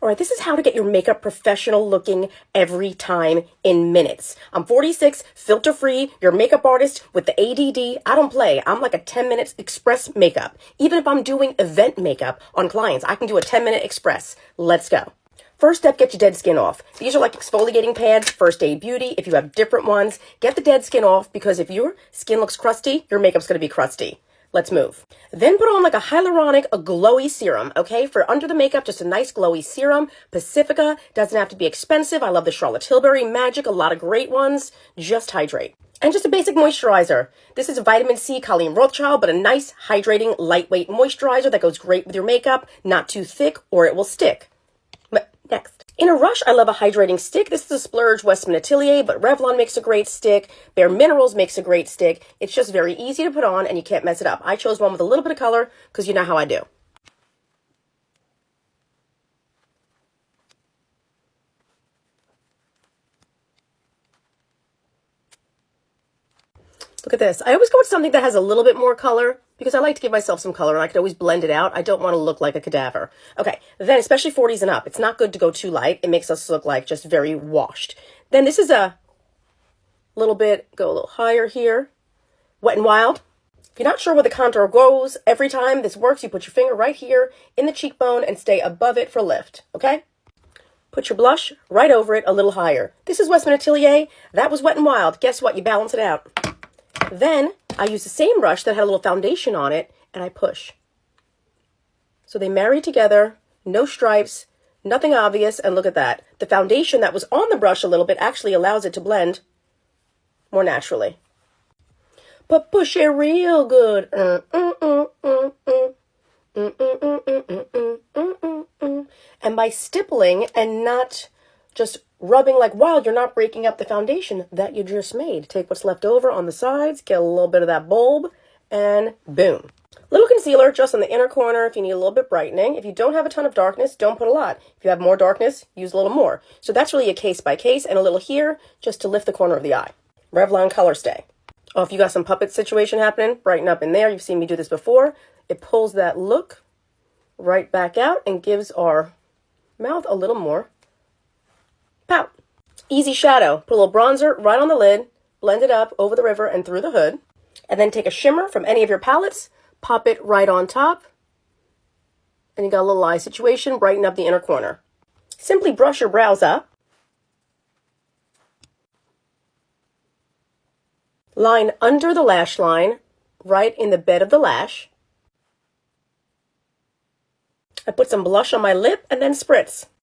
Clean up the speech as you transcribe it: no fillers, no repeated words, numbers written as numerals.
All right, this is how to get your makeup professional looking every time in minutes. I'm 46, filter free, your makeup artist with the ADD. I don't play. I'm like a 10-minute express makeup. Even if I'm doing event makeup on clients, I can do a 10-minute express. Let's go. First step, get your dead skin off. These are like exfoliating pads, First Aid Beauty. If you have different ones, get the dead skin off because if your skin looks crusty, your makeup's going to be crusty. Let's move. Then put on like a hyaluronic, a glowy serum, okay? For under the makeup, just a nice glowy serum. Pacifica, doesn't have to be expensive. I love the Charlotte Tilbury Magic, a lot of great ones. Just hydrate. And just a basic moisturizer. This is a vitamin C Colleen Rothschild, but a nice, hydrating, lightweight moisturizer that goes great with your makeup. Not too thick or it will stick. Next. In a rush, I love a hydrating stick. This is a Splurge Westman Atelier, but Revlon makes a great stick. Bare Minerals makes a great stick. It's just very easy to put on and you can't mess it up. I chose one with a little bit of color because you know how I do. Look at this. I always go with something that has a little bit more color because I like to give myself some color and I can always blend it out. I don't want to look like a cadaver. Okay, then especially 40s and up, it's not good to go too light. It makes us look like just very washed. Then this is a little bit, go a little higher here. Wet n Wild. If you're not sure where the contour goes, every time this works, you put your finger right here in the cheekbone and stay above it for lift, okay? Put your blush right over it a little higher. This is Westman Atelier. That was Wet n Wild. Guess what? You balance it out. Then I use the same brush that had a little foundation on it and I push. So they marry together, no stripes, nothing obvious, and look at that. The foundation that was on the brush a little bit actually allows it to blend more naturally. But push it real good. And by stippling and not just rubbing like wild, you're not breaking up the foundation that you just made. Take what's left over on the sides, get a little bit of that bulb, and boom. Little concealer just on the inner corner if you need a little bit brightening. If you don't have a ton of darkness, don't put a lot. If you have more darkness, use a little more. So that's really a case by case, and a little here just to lift the corner of the eye. Revlon Color Stay. Oh, if you got some puppet situation happening, brighten up in there. You've seen me do this before. It pulls that look right back out and gives our mouth a little more pout. Easy shadow. Put a little bronzer right on the lid, blend it up over the river and through the hood, and then take a shimmer from any of your palettes, pop it right on top, and you got a little eye situation, brighten up the inner corner. Simply brush your brows up. Line under the lash line, right in the bed of the lash. I put some blush on my lip and then spritz.